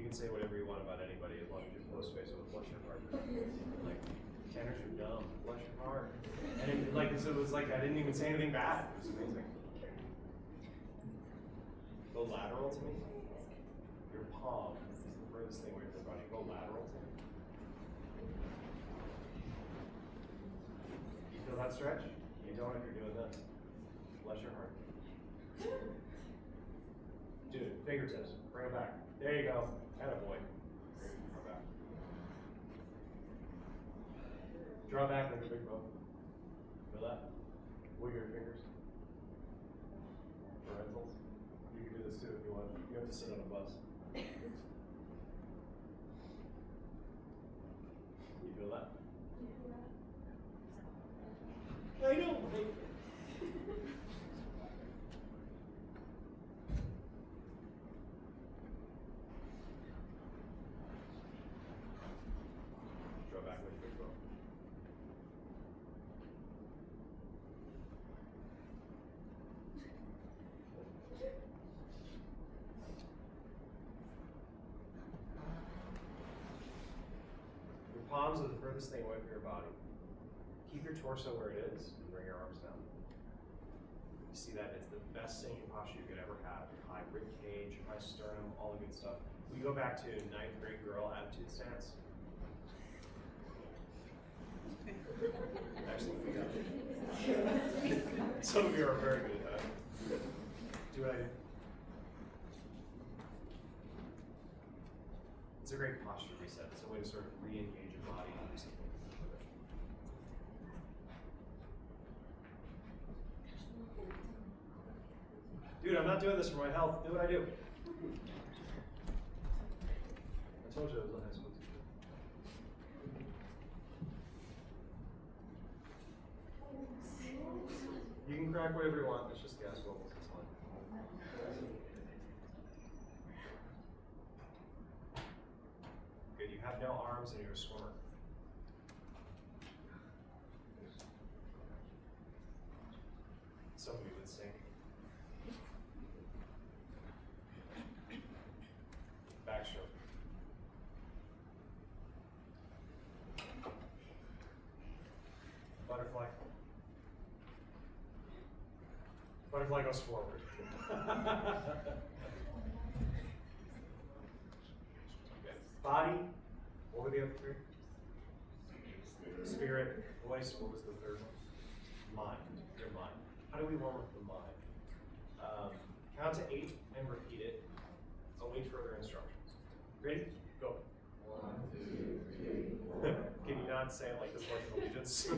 You can say whatever you want about anybody as long as you're close face with bless your heart. Like, tenors are dumb, bless your heart. And it, like, so it was like I didn't even say anything bad. It was amazing. Go lateral to me. Your palm is the furthest thing away from your body. Go lateral to me. You feel that stretch? You don't if you're doing this. Bless your heart. Dude, fingertips. Bring them back. There you go. Attaboy. Draw back. Draw back like a big bow. Feel that? Wiggle your fingers. Parentals. You can do this too if you want. You have to sit on a bus. You feel that? I know. Draw back with your big bow. Your palms are the furthest thing away from your body. Keep your torso where it is and bring your arms down. You see that? It's the best singing posture you could ever have. High rib cage, high sternum, all the good stuff. We go back to 9th grade girl attitude stance. Excellent. Some of you are very good at that. Do what I do. It's a great posture reset. It's a way to sort of re-engage your body and do something. Dude, I'm not doing this for my health. Do what I do. I told you I was a high school teacher. You can crack whatever you want. It's just gas bubbles. It's fine. Good. You have no arms and you're a swimmer. Some of you would sink. Backstroke. Butterfly. Butterfly goes forward. Okay. Body. What were the other three? Spirit. Voice. What was the third one? Mind. Your mind. How do we warm up the mind? Count to 8 and repeat it. Await further instructions. Ready? Go. 1, 2, 3, 4. Can you not say it like this, like allegiance?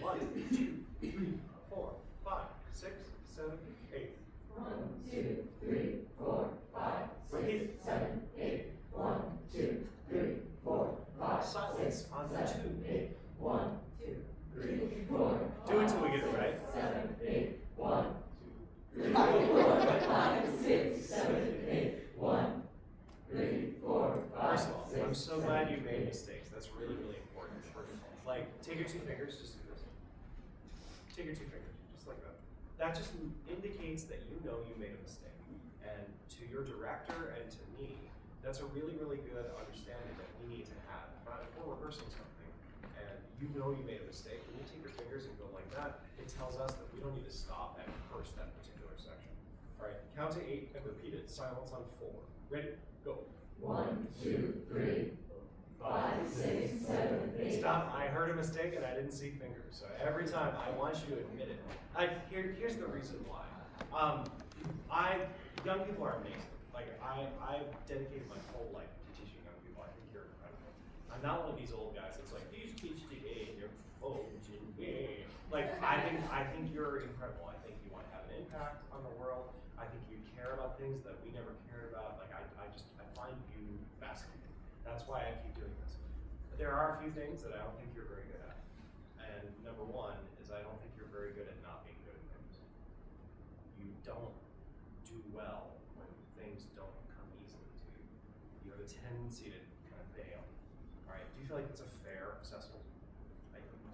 1, 2, 3, 4, 5, 6, 7, 8. 1, 2, 3, 4, 5, 6, 7, 8. 1, 2, 3, 4, 5, Silence 6, on 7, 2. 8. 1, 2, 3, 4. Do it till we get it right. 7, 8. 1, 2, 3, 4, 5, 6, 7, 8. 1, 3, 4, 5, First of all, 6, I'm so 7, glad you made 8. mistakes. That's really, really important. Like, take your 2 fingers, just do this. Take your 2 fingers, just like that. That just indicates that you know you made a mistake. And to your director and to me, that's a really, really good understanding that we need to have. If we're rehearsing something and you know you made a mistake, when you take your fingers and go like that, it tells us that we don't need to stop and rehearse that particular section. All right, count to 8 and repeat it. Silence on 4. Ready? Go. 1, 2, 3, 5, 6, 7, 8. Stop. I heard a mistake and I didn't see fingers. So every time I want you to admit it. Here's the reason why. Young people are amazing. Like I've dedicated my whole life to teaching young people. I think you're incredible. I'm not one of these old guys that's like, these kids today, they're phones and yeah. Like I think you're incredible. I think you want to have an impact on the world. I think you care about things that we never cared about. Like I find you fascinating. That's why I keep doing this. But there are a few things that I don't think you're very good at. And number one is I don't think you're very good at not being good at things. You don't do well when things don't come easily to you. You have a tendency to kind of bail. All right, do you feel like it's a fair assessment?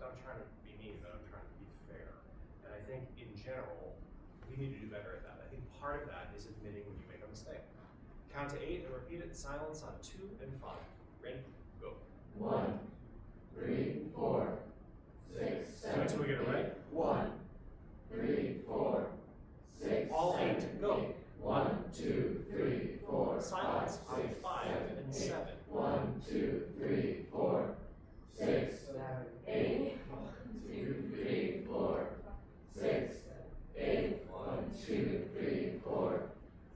I'm trying to be mean, but I'm trying to be fair. And I think in general, we need to do better at that. I think part of that is admitting when you make a mistake. Count count to 8 and repeat it in silence on 2 and 5. Ready? Go. 1, 3, 4, 6, 7, Until we get it right. 1, 3, 4, 6, All 7, 8. Go. 1, 2, 3, 4, Silence 5, on 6, 5 and 7. 1, 2, 3, 4, 6, 8. 2, 3, 4, 6, 8. 1, 2, 3, 4,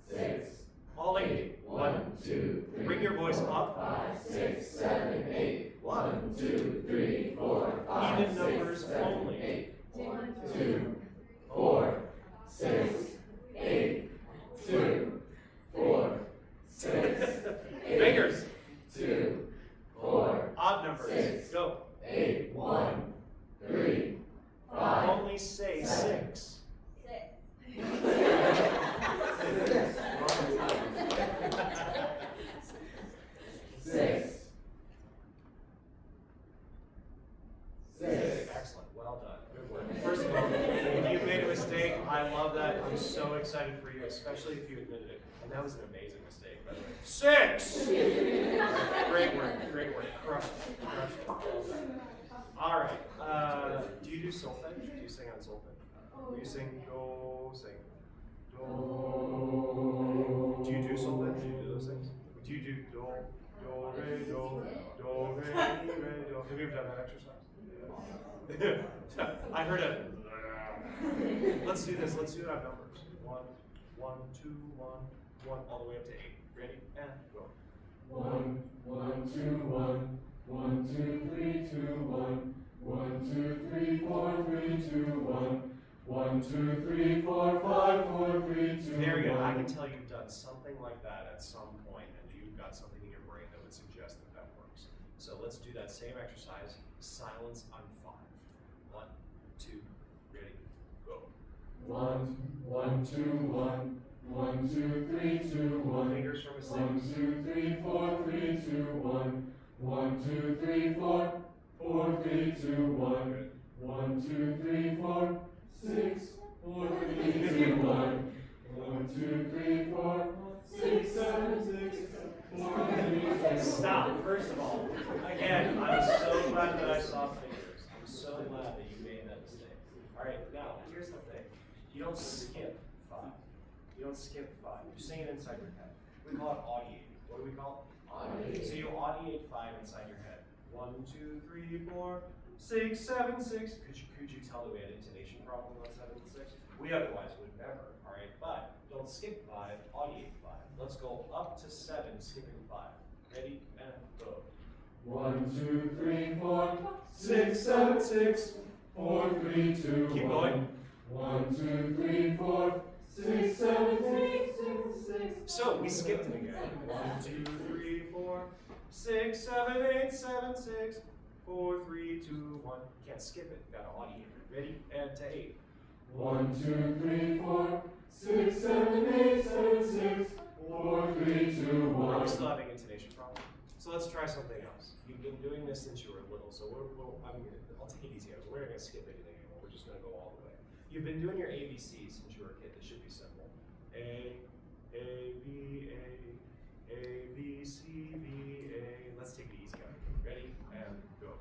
6. All 8. 1, 2, 3. Bring your voice 4, up. 5, 6, 7, 8. 1, 2, 3, 4, 5, Even numbers 6, 7, only. 8. 2, 4, 6, 8. 2, 4, 6, 8. Fingers. 2, 4, Odd numbers. 6. Go. 8. 1, 3, 5. Only say 6. Excellent. Well done. Good work. First of all, if you've made a mistake, I love that. I'm so excited for you, especially if you admitted it. And that was an amazing mistake, by the way. 6! Great work. Great work. Crushed it. Crushed it. Well done. All right. Do you do solfege? Do you sing on solfege? Do you sing do, sing do? Do you do solfege? Do you do those things? Do you do do, re, do, re, do? Have you ever done that exercise? I heard a. Let's do this. Let's do it on numbers. 1, 1, 2, 1, 1, all the way up to 8. Ready? And go. 1, 1, 2, 1, 1, 2, 3, 2, 1, 1, 2, 3, 4, 3, 2, 1, 1, 2, 3, 4, 5, 4, 3, 2, Very good. 1. I can tell you've done something like that at some point, and you've got something in your brain that would suggest that that works. So let's do that same exercise. Silence on 5. 1, 2, ready, go. 1, 1, 2, 1, 1, 2, 3, 2, 1. Fingers from a 1, 6. 2, 3, 4, 3, 2, 1. 1, 2, 3, 4, 4, 3, 2, 1. 1, 2, 3, 4, 6, 4, 3, 2, 1. 1, 2, 3, 4, 6, 7, 6, 4, 3, 2, Stop, first of all. Again, I'm so glad that I saw fingers. I'm so glad that you made that mistake. All right, now, here's the thing. You don't skip 5. You don't skip 5. You sing it inside your head. We call it audiating. What do we call it? So you audiate 5 inside your head. 1, 2, 3, 4, 6, 7, 6. Could you tell that we had intonation problem on 7 and 6? We otherwise would never. All right, but don't skip 5. Audiate 5. Let's go up to 7, skipping 5. Ready and go. 1, 2, 3, 4, 6, 7, 6, 4, 3, 2, Keep 1. going. 1, 2, 3, 4, 6, 7, 6, 6. So we skipped it again. 1, 2, 3, 4, 6, 7, 8, 7, 6, 4, 3, 2, 1. Can't skip it. Gotta audiate it. Ready and to 8. 1, 2, 3, 4, 6, 7, 8, 7, 6, 4, 3, 2, Are 1. we still having intonation problem? So let's try something else. You've been doing this since you were little, so I'll take it easy. We're not gonna skip anything anymore. We're just gonna go all the way. You've been doing your ABCs since you were a kid. This should be simple. A, B, C, B, A. Let's take it easy on you. Ready and go.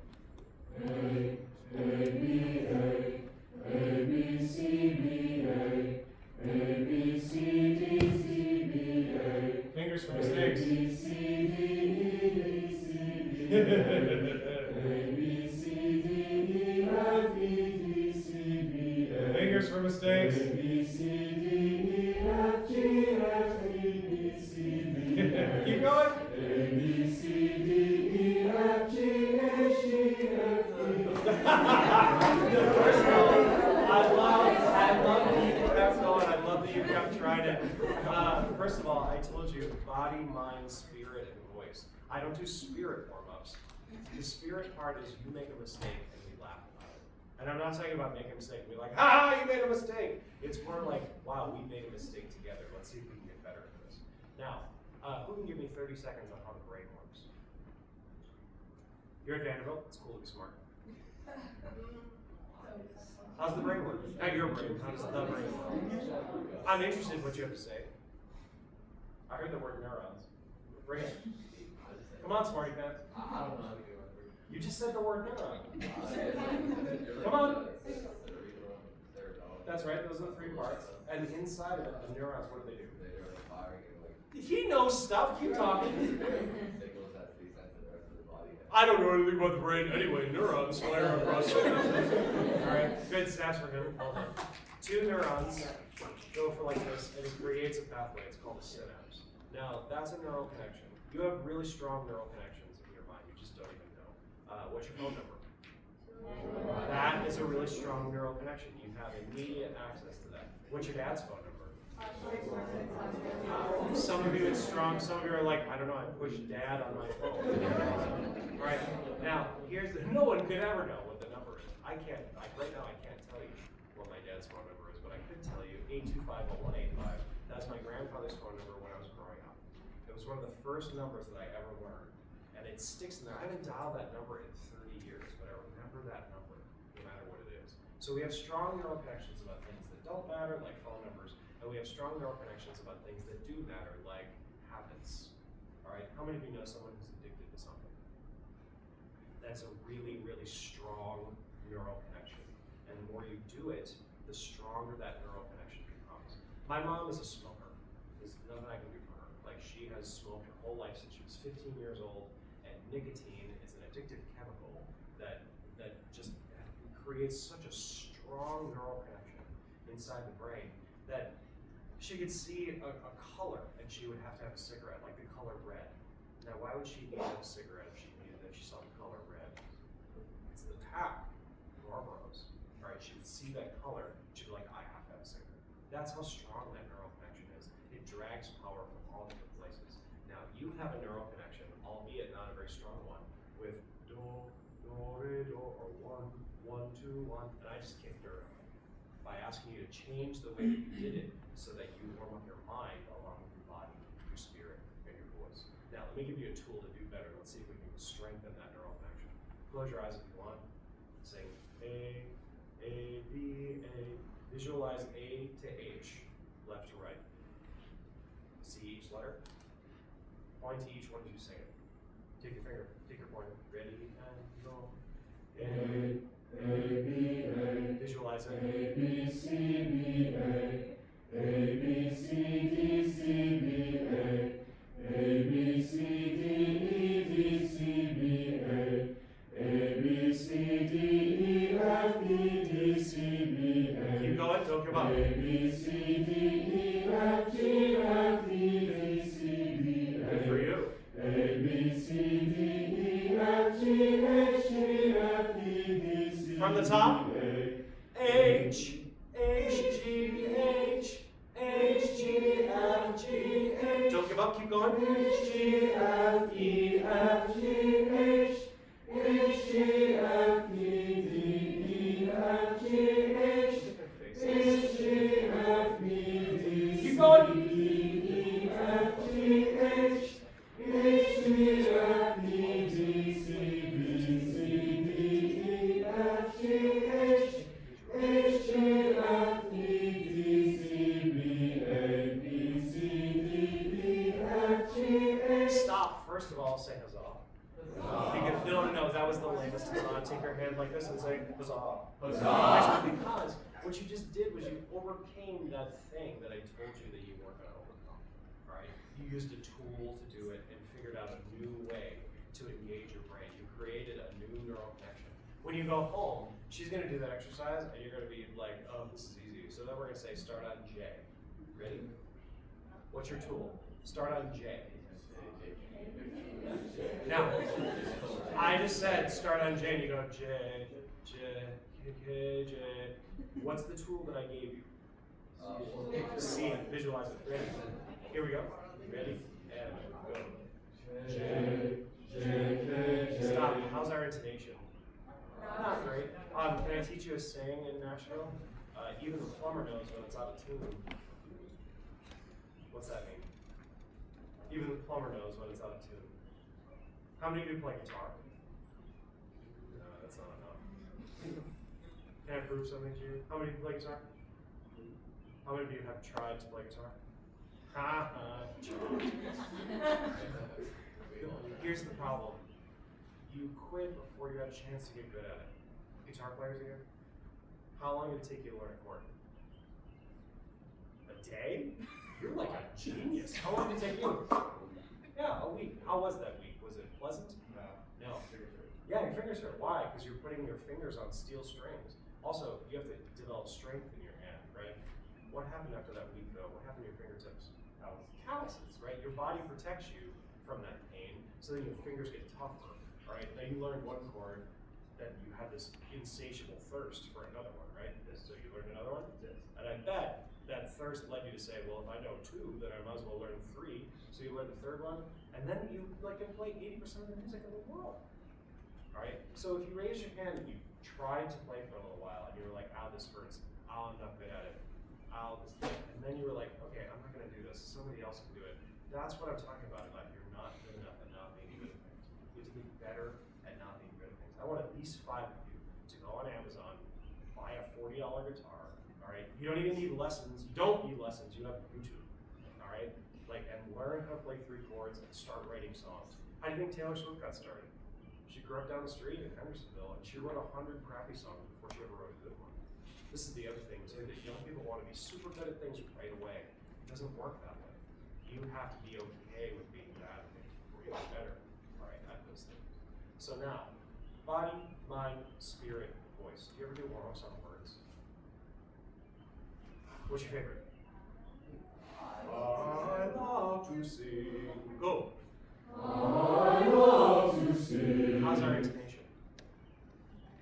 A, B, C, B, A, B, C, D, C, B, A. Fingers for A, mistakes. B, C, D, E, C, B, A, B, C, D, E, F, E, D, C, B, A. Fingers for mistakes. A, B, C, D, E, F, G, F, E, D, C, B, A. Keep going. A, B, C, D, E, F, G, H, G, F, E. First of all, I love that you kept going. I love that you kept trying it. First of all, I told you body, mind, spirit, and voice. I don't do spirit warm-ups. The spirit part is you make a mistake and we laugh about it. And I'm not talking about making a mistake and be like, ha, you made a mistake. It's more like, wow, we made a mistake together. Let's see if we can get better at this. Now, who can give me 30 seconds on how the brain works? You're at Vanderbilt. It's cool to be smart. How's the brain work? Not your brain. How does the brain work? I'm interested in what you have to say. I heard heard the word neurons. Bring it. Come on, smarty pants. I don't know how to do it. You just said the word neuron. Come on. That's right, those are the three parts. And inside of it, the neurons, what do they do? They're like firing and like He knows stuff, keep talking. signals that they send to the rest of the body. I don't know anything about the brain anyway, neurons flare across synapses. Alright, good snaps for him. Well done. Two neurons go for like this, and it creates a pathway. It's called a synapse. Now, that's a neural connection. You have really strong neural connections in your mind, you just don't even know. What's your phone number? That is a really strong neural connection. You have immediate access to that. What's your dad's phone number? Some of you it's strong, some of you are like, I don't know, I pushed dad on my phone. Alright, now, no one could ever know what the number is. Right now I can't tell you what my dad's phone number is, but I could tell you 8250185. That's my grandfather's phone number when I was growing up. It was one of the first numbers that I ever learned, and it sticks in there. I haven't dialed that number in 30 years, but I remember that number, no matter what it is. So we have strong neural connections about things that don't matter, like phone numbers, and we have strong neural connections about things that do matter, like habits. All right, how many of you know someone who's addicted to something? That's a really, really strong neural connection. And the more you do it, the stronger that neural connection becomes. My mom is a smoker. There's nothing I can do for her. Like, she has smoked her whole life since she was 15 years old, and nicotine is an addictive chemical that just creates such a strong neural connection inside the brain that she could see a color, and she would have to have a cigarette, like the color red. Now, why would she need a cigarette if she saw the color red? It's the pack, Marlboros. All right, she would see that color, she'd be like, I have to have a cigarette. That's how strong that neural connection is. It drags power from all different places. Now, you have a neural connection, albeit not a very strong one, with do, re, do, or 1, 1, 2, 1, and I just kicked her by asking you to change the way that you did it so that you warm up your mind along with your body, your spirit, and your voice. Now, let me give you a tool to do better. Let's see if we can strengthen that neural connection. Close your eyes if you want. Sing A, B, A. Visualize A to H, left to right. See each letter. Point to each one as you sing it. Take your pointer. Ready, and go. A, B, A. Visualize it. A, B, C, B, A. A, B, C, D, C, B, A. A, B, C, D, E, D, C, B, A. A, B, C, D, E, F, E, D, C, B, A. Keep going, don't give up. A, B, C, D, E, F, G, F, E, D, C, B, A. Good for you. A, B, C, D, E, F, G, H, G, F, E, D, C, From the top. B, A. H, H, G, H, H, G, F, G, H. Don't give up, keep going. H, G, F, E, F, G, H, H, G, F, E, D, E, F, G, H, H, G, F, E, D, Keep C, going. D, E, F, G, H, H, G, F, E, D, C, B, C, D, E, F, G, H, H, G, F, E, D, C, B, A, B, C, D, E, F, G, H. Stop. First of all, say huzzah. No, that was the lamest huzzah. Take your hand like this and say huzzah. Huzzah. Because what you just did was you overcame that thing that I told you that you weren't going to overcome. Right? You used a tool to do it and figured out a new way to engage your brain. You created a new neural connection. When you go home, she's going to do that exercise, and you're going to be like, oh, this is easy. So then we're going to say start on J. Ready? What's your tool? Start on J. Now, I just said start on J, and you go J, J, K, J. What's the tool that I gave you? See it, visualize it. Ready? Here we go. Ready? And go. J, J, K, J. Stop. How's our intonation? Not great. Can I teach you a saying in Nashville? Even the plumber knows when it's out of tune. What's that mean? Even the plumber knows when it's out of tune. How many of you play guitar? No, that's not enough. Can I prove something to you? How many of you play guitar? How many of you have tried to play guitar? Ha ha. Here's the problem. You quit before you had a chance to get good at it. Guitar players here? How long did it take you to learn a chord? A day? You're like a genius. How long did it take you? Yeah, a week. How was that week? Was it pleasant? No. Fingers hurt. Yeah, your fingers hurt. Why? Because you're putting your fingers on steel strings. Also, you have to develop strength in your hand, right? What happened after that week, though? What happened to your fingertips? Calluses, right? Your body protects you from that pain, so then your fingers get tougher, right? Now you learned one chord, then you have this insatiable thirst for another one, right? So you learned another one? Yes. And I bet that thirst led you to say, well, if I know two, then I might as well learn three. So you learn the third one, and then you can play 80% of the music in the world. All right? So if you raise your hand and you tried to play for a little while, and you were like, ow, this hurts. Ow, I'm not good at it. Ow, this thing. And then you were like, okay, I'm not going to do this. Somebody else can do it. That's what I'm talking about you're not good enough at not being good at things. You have to be better at not being good at things. I want at least 5 of you to go on Amazon, buy a $40 guitar. All right? You don't even need lessons. You don't need lessons. You have YouTube. All right? And learn how to play 3 chords and start writing songs. How do you think Taylor Swift got started? She grew up down the street in Hendersonville, and she wrote 100 crappy songs before she ever wrote a good one. This is the other thing too, that young people want to be super good at things right away. It doesn't work that way. You have to be okay with being bad at things before you get better, all right, at those things. So now, body, mind, spirit, voice. Do you ever do warm-ups on words? What's your favorite? I love to sing. Go. I love to sing. How's our intonation?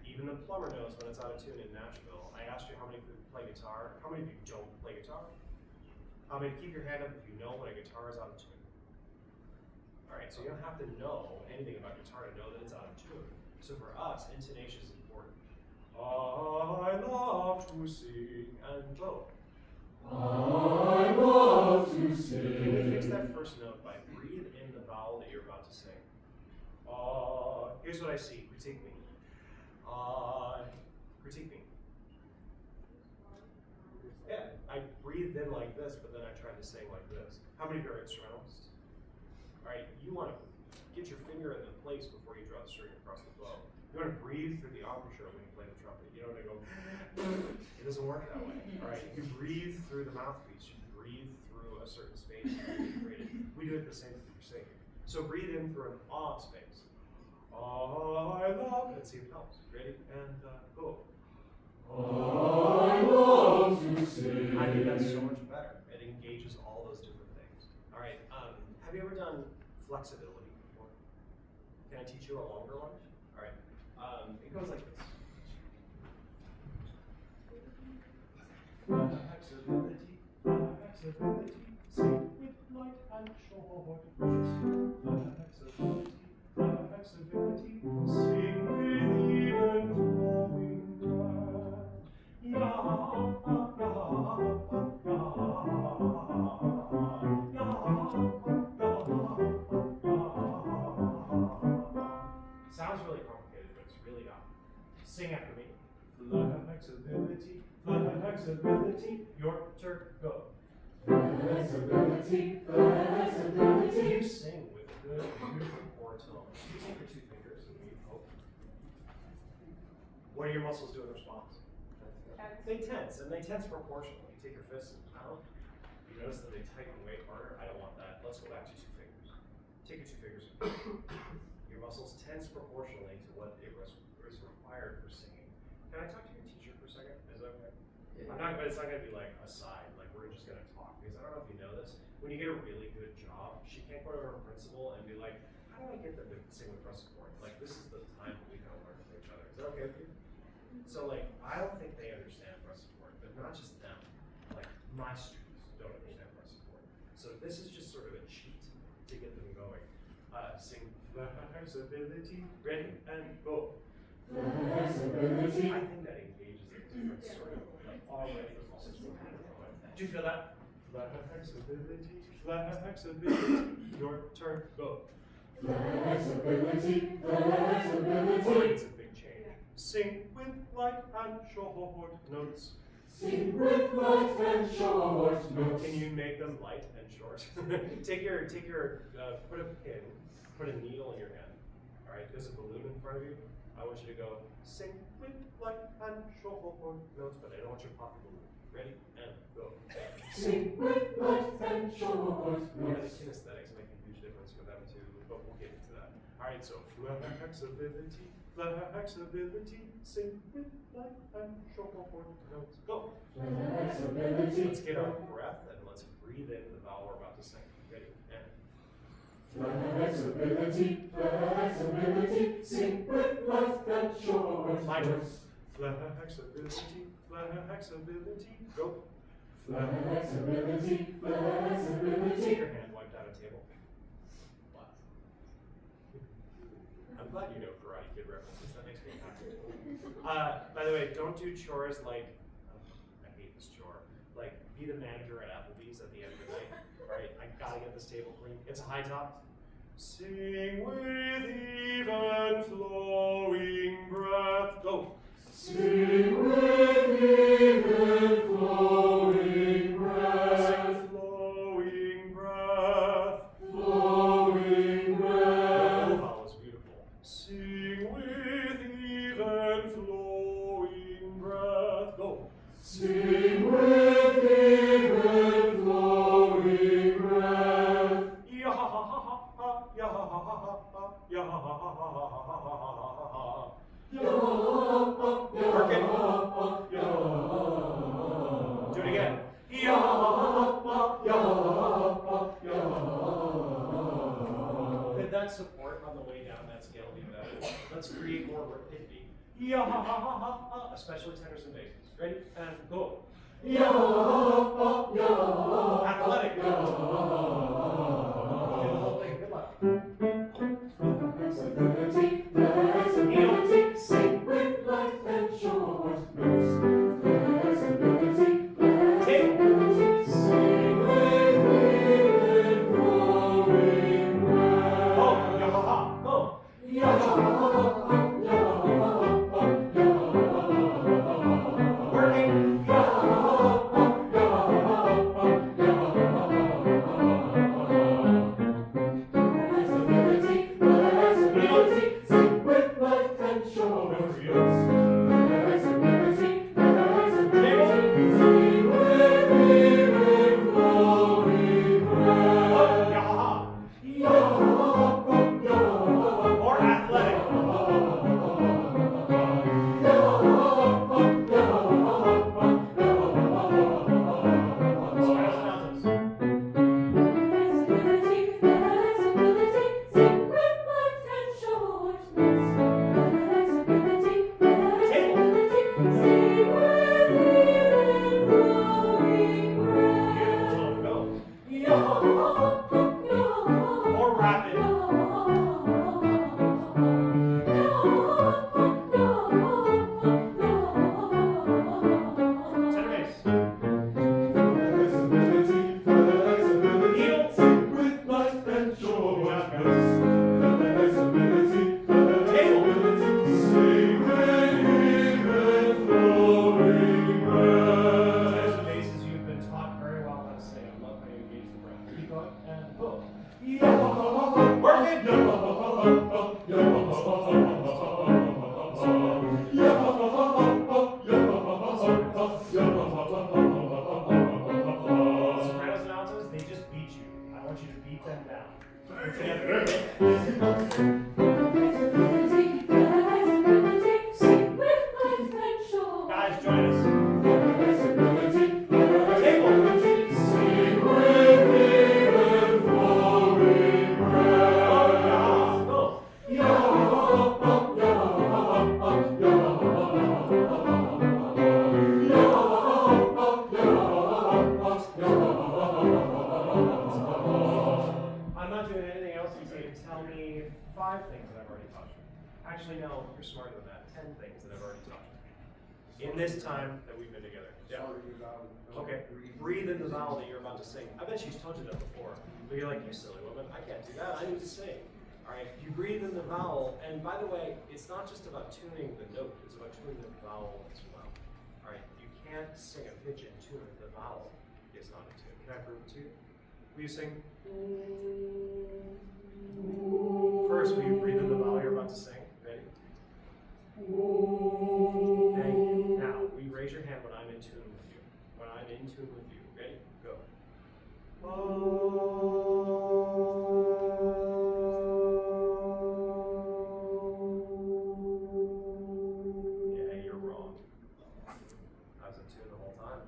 Even the plumber knows when it's out of tune in Nashville. I asked you how many of you play guitar. How many of you don't play guitar? How many? Keep your hand up if you know when a guitar is out of tune. All right, so you don't have to know anything about guitar to know that it's out of tune. So for us, intonation is important. I love to sing and go. I love to sing. Can we fix that first note by breathe in the vowel that you're about to sing? Here's what I see. Critique me. Critique me. Yeah, I breathed in like this, but then I tried to sing like this. How many of you are instrumentalists? All right, you want to get your finger in the place before you draw the string across the bow. You want to breathe through the embouchure when you play the trumpet. You don't want to go, it doesn't work that way. All right, you breathe through the mouthpiece. You breathe through a certain space you created. We do it the same as you're singing. So breathe in through an ah space. I love, and see if it helps. Ready? And go. I love to sing. I think that's so much better. It engages all those different things. All right. Have you ever done flexibility before? Can I teach you a longer one? All right. It goes like this. Flexibility, flexibility, sing with light and short. Flexibility, flexibility, sing with even flowing breath. Ya, sounds really complicated, but it's really not. Sing after me. Flexibility, flexibility, your turn, go. Flexibility, flexibility. You sing with a good, beautiful four tone. You take your 2 fingers and you hope. What do your muscles do in response? They tense, and they tense proportionally. You take your fists and pound. You notice that they tighten way harder. I don't want that. Let's go back to 2 fingers. Take your 2 fingers. Your muscles tense proportionally to what is required for singing. Can I talk to your teacher for a second? Is that okay? Yeah. But it's not going to be like a side, like we're just going to talk. Because I don't know if you know this, when you get a really good job, she can't go to her principal and be like, how do I get them to sing with Russ support? Like, this is the time that we can learn from each other. Is that okay with you? So, I don't think they understand Russ support, but not just them. My students don't understand Russ support. So this is just sort of a cheat to get them going. Sing flexibility, ready, and go. Flexibility. I think that engages a different sort of already muscles. Do you feel that? Flexibility, flexibility. Your turn, go. Flexibility, Oh, flexibility. it's a big change. Sing with light and short notes. Sing with light and short notes. Can you make them light and short? take your, put a pin, put a needle in your hand. All right, there's a balloon in front of you. I want you to go sing with light and short notes, but I don't want you to pop the balloon. Ready? And go. Sing with light and short notes. Yeah, the kinesthetics make a huge difference with them too, but we'll get into that. All right, so flexibility, sing with light and short notes. Go. Flexibility. Let's get our breath and let's breathe in the vowel we're about to sing. Ready? And. Flexibility, sing with light and short My turn. notes. Flexibility, go. Flexibility, Take your hand, wipe down a table. I'm glad you know Karate Kid references. That makes me happy. By the way, don't do chores like, I hate this chore. Like, be the manager at Applebee's at the end of the night. All right, I gotta get this table clean. It's a high top. Sing with even flowing breath. Go. Sing with even flowing breath. Sing flowing breath. Flowing breath. The vowel is beautiful. Sing with even flowing breath. Go. Sing with even flowing breath. Ya ha ha ha ha, ya ha ha ha ha, ya ha ha ha ha ha. Work it. Do it again. Ya ha ha ha, ya ha ha ha. Did that support on the way down that scale be better? Let's create more rapidity. Ya ha ha ha ha, especially tenors and basses. Ready? And go. Athletic. Do the whole thing. Good luck. Flexibility, sing with light and short notes. Flexibility, sing with even flowing breath. Go. Ya ha ha. Go. Working. Flexibility, sing with light and short notes. Flexibility, sing with even flowing breath. Ya ha ha. More athletic. Spiral mountains. Beautiful tone. Go. More rapid. Center bass. Heel. Sing with light and short notes. Sing with even flowing breath. Tenors and basses, you've been taught very well how to sing. I love how you engage the breath. Keep going and pull. Work it. Sopranos and altos, they just beat you. I want you to beat them down. Together. Guys, join us. Table. Sing with even flowing breath. Go. I'm not doing anything else except tell me 5 things that I've already taught you. Actually, no, you're smarter than that. 10 things that I've already taught you. In this time that we've been together. Yeah. Okay. Breathe in the vowel that you're about to sing. I bet she's told you that before. But you're like, you silly woman, I can't do that. I need to sing. All right. You breathe in the vowel, and by the way, it's not just about tuning the note. It's about tuning the vowel as well. All right. You can't can't sing a pitch in tune if the vowel is not in tune. Can I prove it to you? Will you sing? First, will you breathe in the vowel you're about to sing? Ready? Thank you. Now, will you raise your hand when I'm in tune with you? When I'm in tune with you. Ready? Go. Yeah, you're wrong. I was in tune the whole time.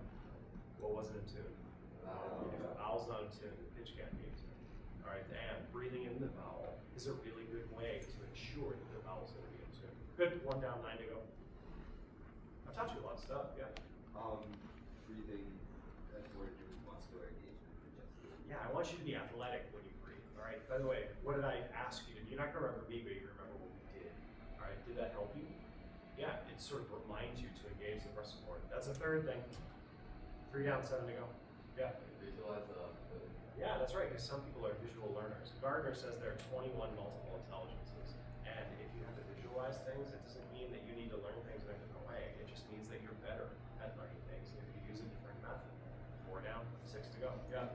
What wasn't in tune? If the vowel's not in tune, the pitch can't be in tune. All right, and breathing in the vowel is a really good way to ensure that the vowel's going to be in tune. Good. 1 down, 9 to go. I've taught you a lot of stuff. Yeah. Breathing toward your muscular engagement. Yeah, I want you to be athletic when you breathe. All right. By the way, what did I ask you to do? You're not going to remember me, but you remember what we did. All right. Did that help you? Yeah. It sort of reminds you to engage the breath support. That's a third thing. 3 down, 7 to go. Yeah. Visualize Yeah, that's right, because some people are visual learners. Gardner says there are 21 multiple intelligences. And if you have to visualize things, it doesn't mean that you need to learn things in a different way. It just means that you're better at learning things if you use a different method. 4 down, 6 to go. Yeah.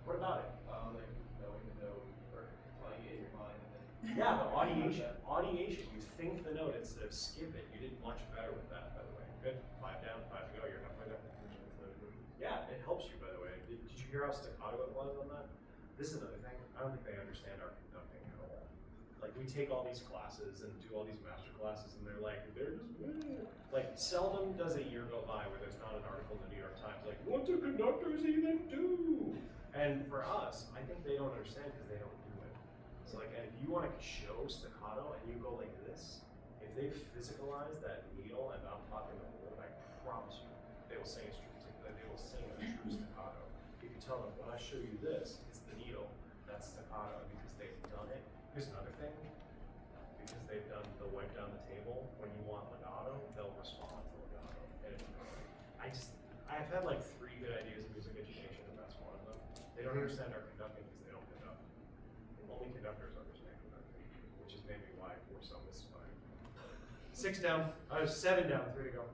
What about it? like knowing the note or playing it in your mind. And then Yeah, but audiation. Audiation, you think the note instead of skip it. You did much better with that, by the way. Good. 5 down, 5 to go. You're halfway there. Yeah, it helps you, by the way. Did you hear how staccato it was on that? This is another thing. I don't think they understand our conducting at all. Like, we take all these classes and do all these master classes, and they're just like, seldom does a year go by where there's not an article in the New York Times like, what do conductors even do? And for us, I think they don't understand because they don't do it. So like, and if you want to show staccato and you go like this, if they physicalize that needle and I'm talking the whole, I promise you, they will sing a true staccato. If you tell them, when I show you this, it's the needle, that's staccato, because they've done it. Here's another thing, because they've done the wipe down the table, when you want legato, they'll respond to legato. And I've had like 3 good ideas in music education, and that's one of them. They don't understand our conducting because they don't conduct. Only conductors understand conducting, which is maybe why we're so mystified. 6 down, 7 down, 3 to go.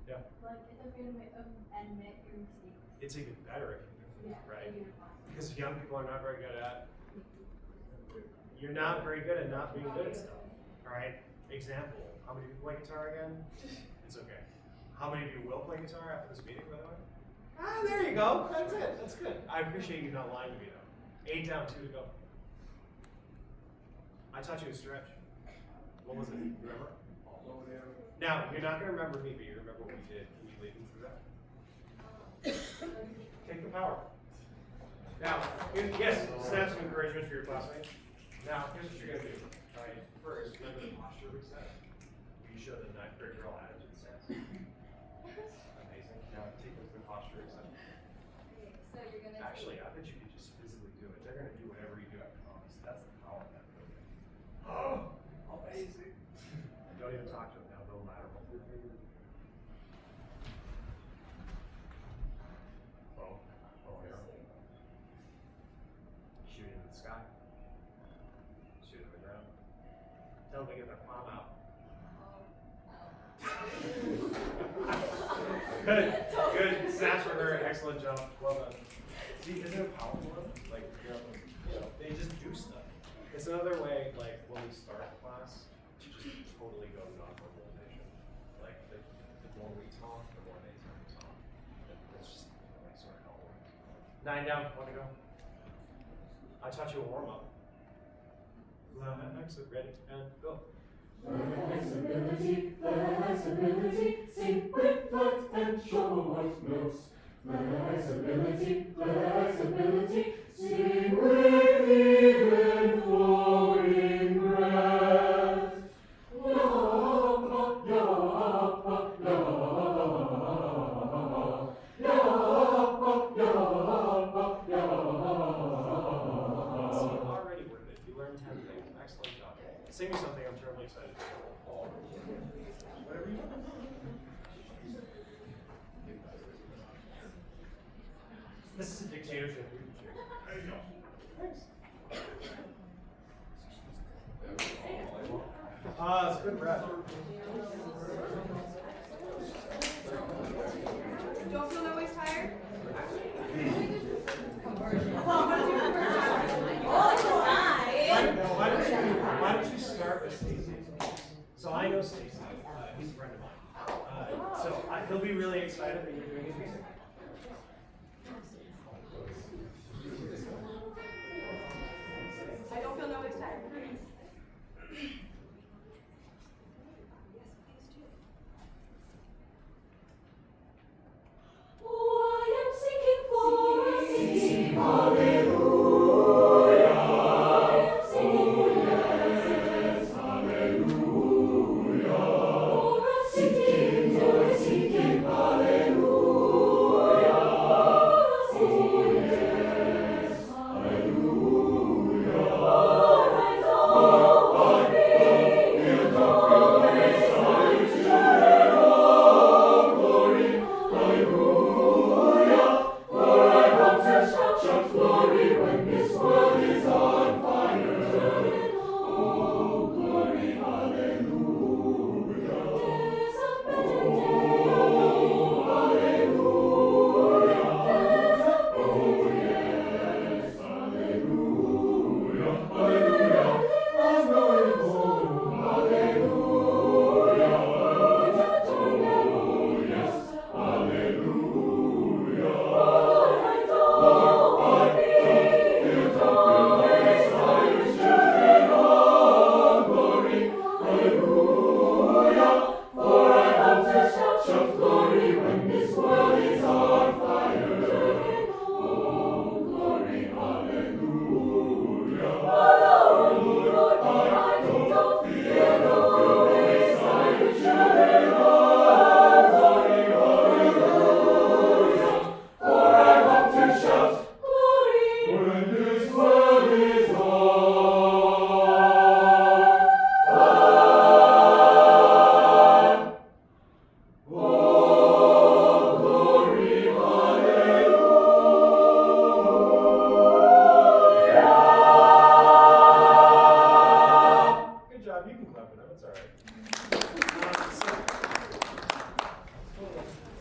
Yeah. Like, it's okay to admit your mistakes. It's even better if you do, Yeah, right? in your class. Because young people are not very good at. You're not very good at not being good at stuff. All right. Example. How many of you play guitar again? It's okay. How many of you will play guitar after this meeting, by the way? Ah, there you go. That's it. That's good. I appreciate you not lying to me though. 8 down, 2 to go. I taught you a stretch. What was it? Remember? Now, you're not going to remember me, but you remember what we did. Can you lead me through that? Take the power. Now, yes, snap some encouragement for your classmates. Now, here's what you're going to do. All right, first, remember the posture reset. You show the 9th grade girl attitude stance. Amazing. Now, take them to the posture reset. Okay, so you're gonna Actually, I bet you could just physically do it. They're going to do whatever you do, I promise. That's the power of that movie. Oh, amazing. Don't even talk to them now. They'll lateral. Oh, yeah. Shoot into the sky. Shoot at the ground. Tell them to get their palm out. Good. Snaps for her. Excellent job. Well done. See, isn't it powerful? Like, they just do stuff. It's another way, like, when we start a class, to just totally go non-verbalization. Like, the more we talk, the more they talk. That's just like sort of how it works. 9 down, 1 to go. I taught you a warm-up. Ready, and go. Flexibility, flexibility, sing with light and short notes. Flexibility, flexibility, sing with even flowing breath. Yappa, yappa, yappa, yappa, yappa, yappa. So already with it, you learned 10 things. Excellent job. Sing me something I'm terribly excited to hear. Whatever you want. This is a dictatorship. There you go. Thanks. It's good breath. know Stacy. He's a friend of mine. So he'll be really excited that you're doing his music. I don't feel no excited.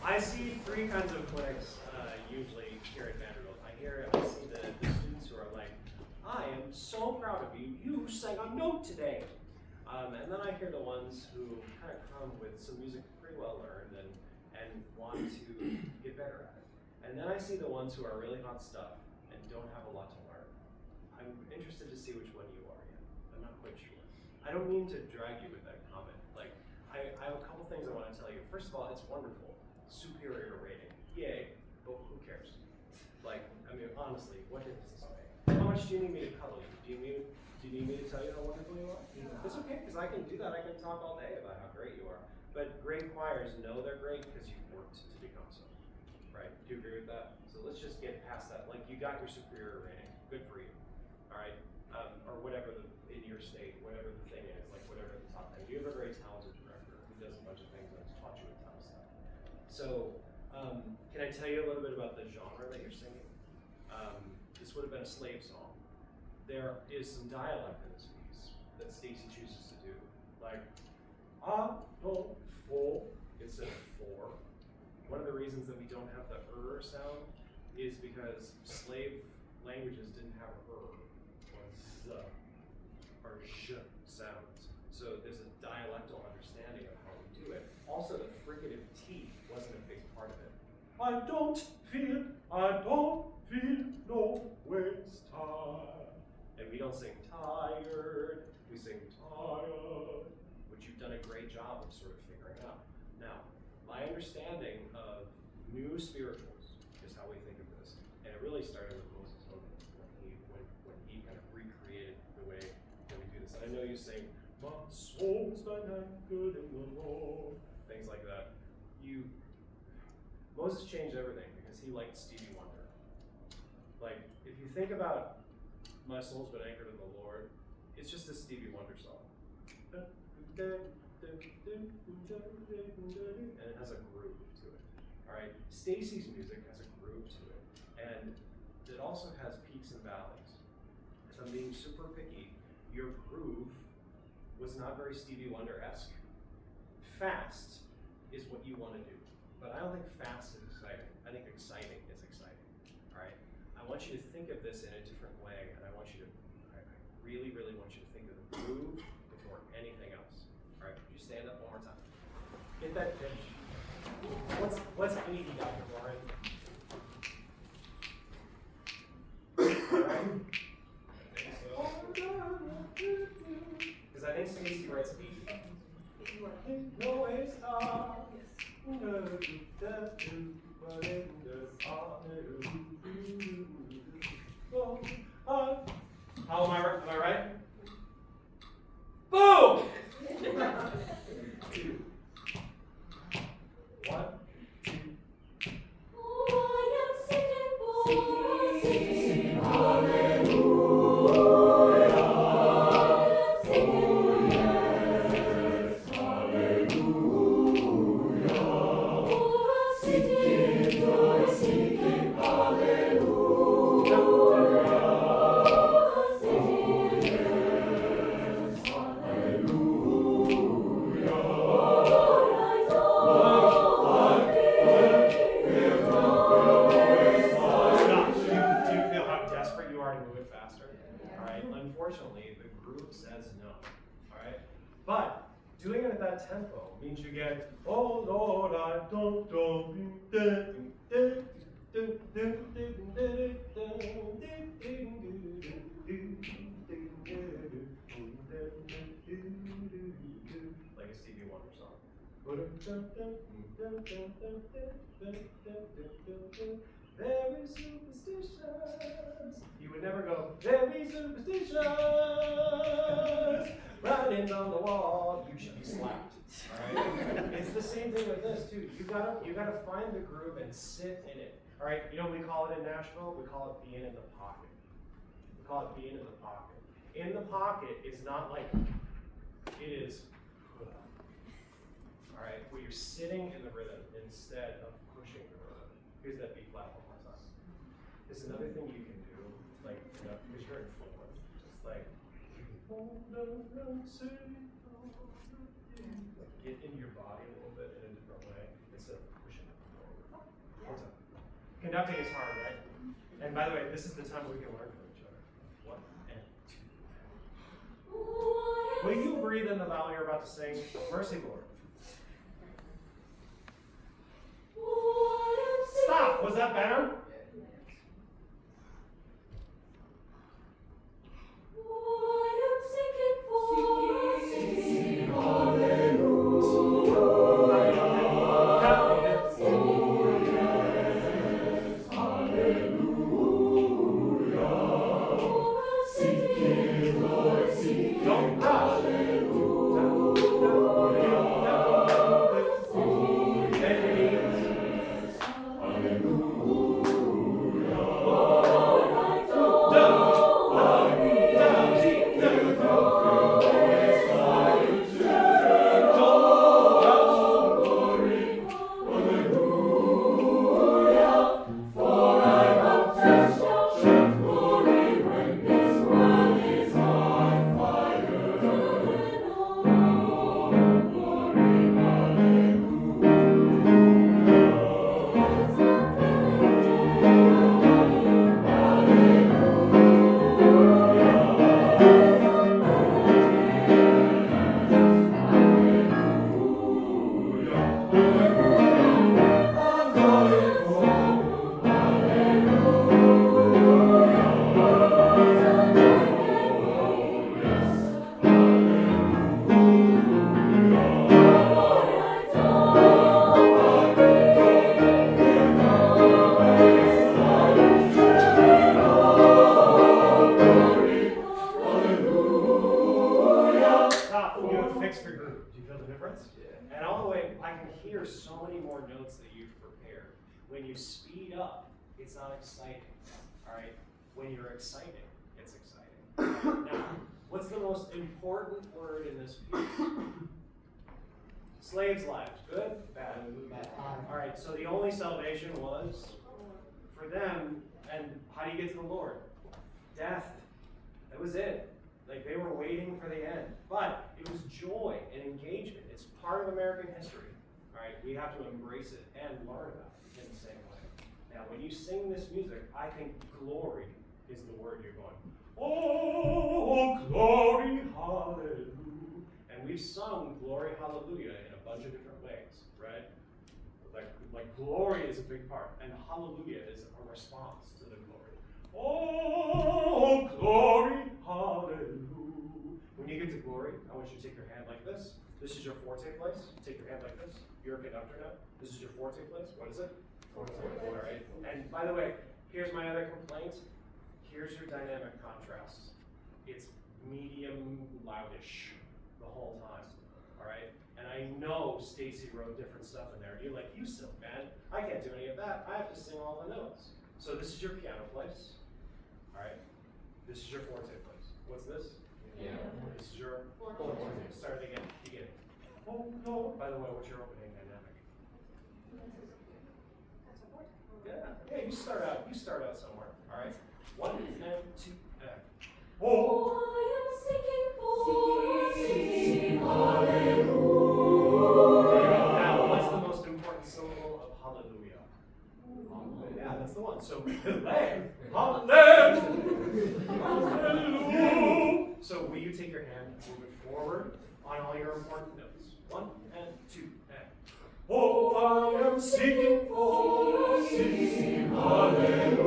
I see three kinds of clinics usually here at Vanderbilt. I see the students who are like, I am so proud of you, you sang a note today. And then I hear the ones who kind of come with some music pretty well learned and want to get better at it. And then I see the ones who are really hot stuff and don't have a lot to learn. I'm interested to see which one you are yet. I'm not quite sure. I don't mean to drag you with that comment. Like, I have a couple things I want to tell you. First of all, it's wonderful. Superior rating. Yay. But who cares? Like, I mean, honestly, what difference does it make? How much do you need me to cuddle you? Do you need me to tell you how wonderful you are? Yeah. It's okay, because I can do that. I can talk all day about how great you are. But great choirs know they're great because you've worked to become so. Right? Do you agree with that? So let's just get past that. Like, you got your superior rating. Good for you. All right? Or whatever in your state, whatever the thing is, like whatever the top thing. You have a very talented director who does a bunch of things and has taught you a ton of stuff. So, can I tell you a little bit about the genre that you're singing? This would have been a slave song. There is some dialect in this piece that Stacy chooses to do, like don't four instead of four. One of the reasons that we don't have the sound is because slave languages didn't have or the or sounds. So there's a dialectal understanding of how we do it. Also, the fricative T wasn't a big part of it. I don't feel no waste time. And we don't sing tired, we sing tired, which you've done a great job of sort of figuring out. Now, my understanding of new spirituals is how we think of this. And it really started with Moses when he kind of recreated the way that we do this. And I know you sing, my soul's been anchored in the Lord, things like that. Moses changed everything because he liked Stevie Wonder. Like, if you think about my soul's been anchored in the Lord, it's just a Stevie Wonder song. And it has a groove to it. Alright? Stacy's music has a groove to it. And it also has peaks and valleys. If I'm being super picky, your groove was not very Stevie Wonder-esque. Fast is what you want to do. But I don't think fast is exciting. I think exciting is exciting. Alright? I want you to think of this in a different way, and I really, really want you to think of the groove before anything else. All right, you stand up one more time. Get that pitch. What's easy, Dr. Warren? Right? Because I think Stacy writes easy. No, it's hard. How am I right? Boom! 2, 1, 2. I am singing for singing Unfortunately, the group says no. Alright? But doing it at that tempo means you get, oh Lord, I don't like a Stevie Wonder song. Very superstitious. You would never go, very superstitious. Writing on the wall. You should be slapped. Alright? It's the same thing with this too. You gotta find the groove and sit in it. Alright, you know what we call it in Nashville? We call it being in the pocket. We call it being in the pocket. In the pocket is not like it is. Alright, where you're sitting in the rhythm instead of pushing the rhythm. Here's that B flat one more time. There's another thing you can do, like, you know, because you're in footwork. It's like, get into your body a little bit in a different way instead of pushing it forward. One time. Conducting is hard, right? And by the way, this is the time we can learn from each other. 1 and 2. Will you breathe in the vowel you're about to sing? Mercy, Lord. Stop! Was that better? And all the way, I can hear so many more notes that you've prepared. When you speed up, it's not exciting. All right? When you're exciting, it's exciting. Now, what's the most important word in this piece? Slaves' lives. Good? Bad? Bad. All right, so the only salvation was for them, and how do you get to the Lord? Death. That was it. Like, they were waiting for the end. But it was joy and engagement. It's part of American history. All right? We have to embrace it and learn about it in the same way. Now, when you sing this music, I think glory is the word you're going, oh, glory, hallelujah. And we've sung glory. Like glory is a big part, and hallelujah is a response to the glory. Oh, glory, hallelujah. When you get to glory, I want you to take your hand like this. This is your forte place. Take your hand like this. You're a conductor now. This is your forte place. What is it? Forte. All right. And by the way, here's my other complaint. Here's your dynamic contrast. It's medium loudish the whole time. All right. And I know Stacy wrote different stuff in there. You're like, you silk, man. I can't do any of that. I have to sing all the notes. So this is your piano place. All right. This is your forte place. What's this? Piano. This is your forte. Start it again. Begin. Oh no. By the way, what's your opening dynamic? Yeah. Yeah. You start out somewhere. All right. 1 and 2 and. Oh. I am singing for Hallelujah. Now, what's the most important syllable of hallelujah? Yeah, that's the one. So, hallelujah. So, will you take your hand, move it forward on all your important notes? 1 and 2 and. Oh, I am seeking for, Sing hallelujah.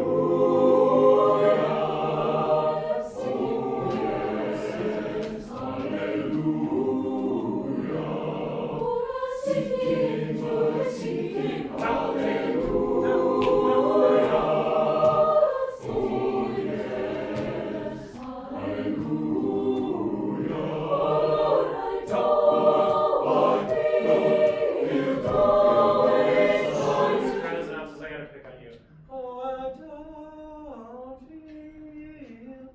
Oh, yes, hallelujah. Seeking, hallelujah. Oh, yes, Sopranos and altos, I gotta pick on you. Oh, I don't feel.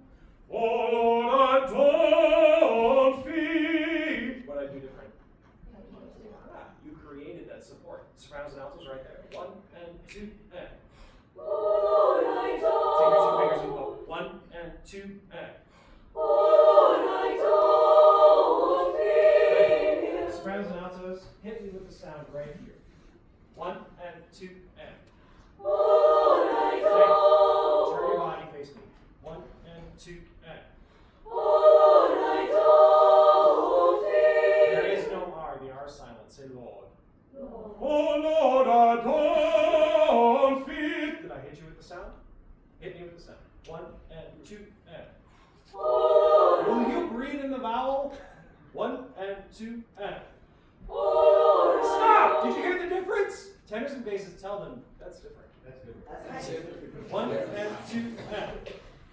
Oh, Lord, I don't feel. What did I do different? You created that support. Sopranos and altos right there. 1 and 2 and. Lord, I Take your 2 fingers and don't. go. 1 and 2 and. Lord, I don't feel. Sopranos and altos, hit me with the sound right here. 1 and 2 and. Lord, I don't. Turn your body, face me. 1 and 2 and. Lord, I don't feel. There is no R, the R is silent. Say Lord. Lord. Oh Lord, I don't feel. Did I hit you with the sound? Hit me with the sound. 1 and 2 and. Lord, Will you breathe in the vowel? 1 and 2 and. Lord, Stop! Did you hear the difference? Tenors and basses, tell them that's different. That's good. 1 and 2 and.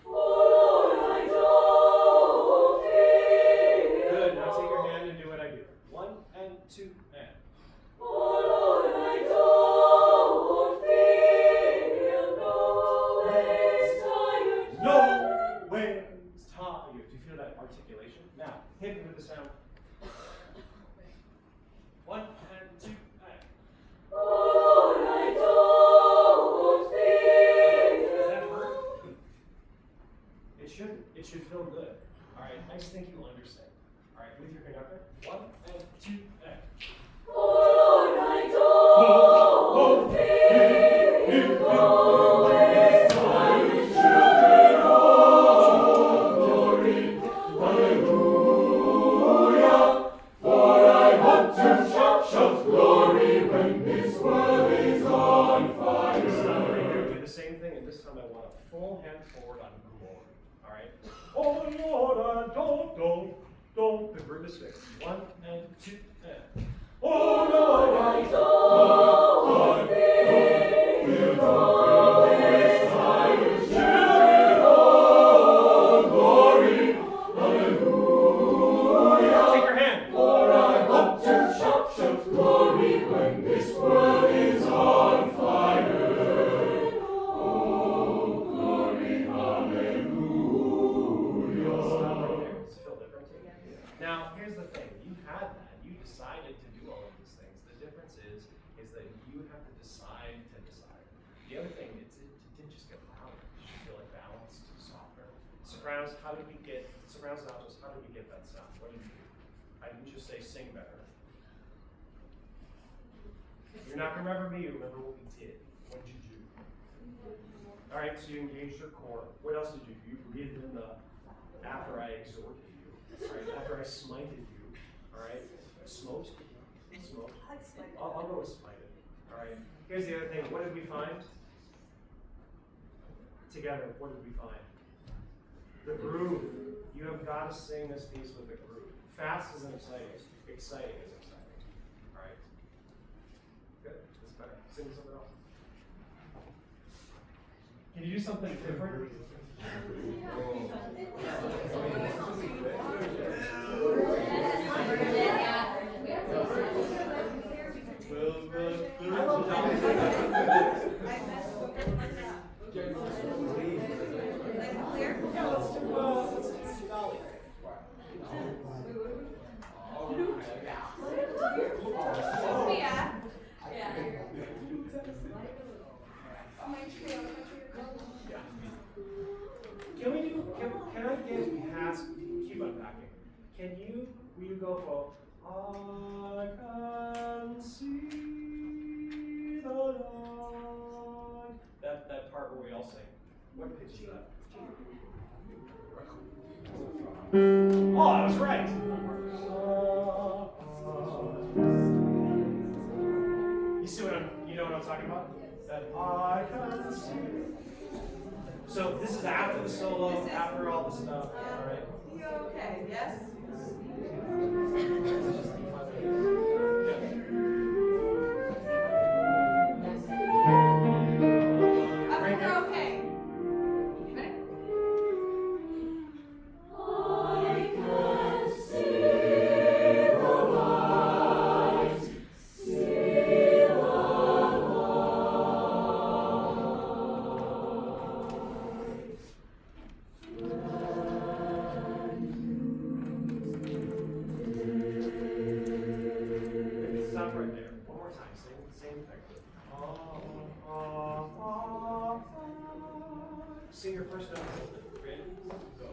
Lord, I don't feel. Good. Now take your hand and do what I do. 1 and 2 and. Lord, I don't feel. No ways tired. No ways tired. Do you feel that articulation? Now, hit me with the sound. 1 and 2 and. Lord, I don't feel. Does that hurt? It shouldn't. It should feel good. All right. I just think you understand. All right. With your conductor. 1 and 2 and. Lord, I don't feel. No ways tired. Children of glory, hallelujah. For I hope to shout glory when this world is on fire. This time right here, do the same thing, and this time I want a full hand forward on glory. All right. Oh Lord, I don't. The group is fixed. 1 and 2 and. Oh Lord, I don't feel. No ways tired. Children of glory, hallelujah. take your hand. For I hope to shout glory when this world is on fire. Oh, glory, hallelujah. Stop right there. Does it feel different? Now, here's the thing. You had that. You decided to do all of these things. The difference is that you have to decide to decide. The other thing, it didn't just get louder. Did you feel like balanced, softer? Sopranos, how did we get, sopranos and altos, how did we get that sound? What did you do? I didn't just say sing better. You're not going to remember me, you remember what we did. What did you do? All right, so you engaged your core. What else did you do? You breathed in the, after I exhorted you, all right? After I smited you, all right? Smote? Smote. I'll go with smited, all right? Here's the other thing. What did we find? Together, what did we find? The groove. You have got to sing this piece with the groove. Fast isn't exciting. Exciting is exciting. All right. Good. That's better. Sing something else. Can you do something different? I love can I get past, keep unpacking. Will you go for, I can see the light. That part where we all sing. What pitch is that? Oh, I was right. You know what I'm talking about? That I can see. So this is after the solo, after all the stuff. All right. You okay? Yes. I think we're okay. Ready? I can see the light, see the Stop right there. One more time. Same thing. Sing your first note. Ready? Go.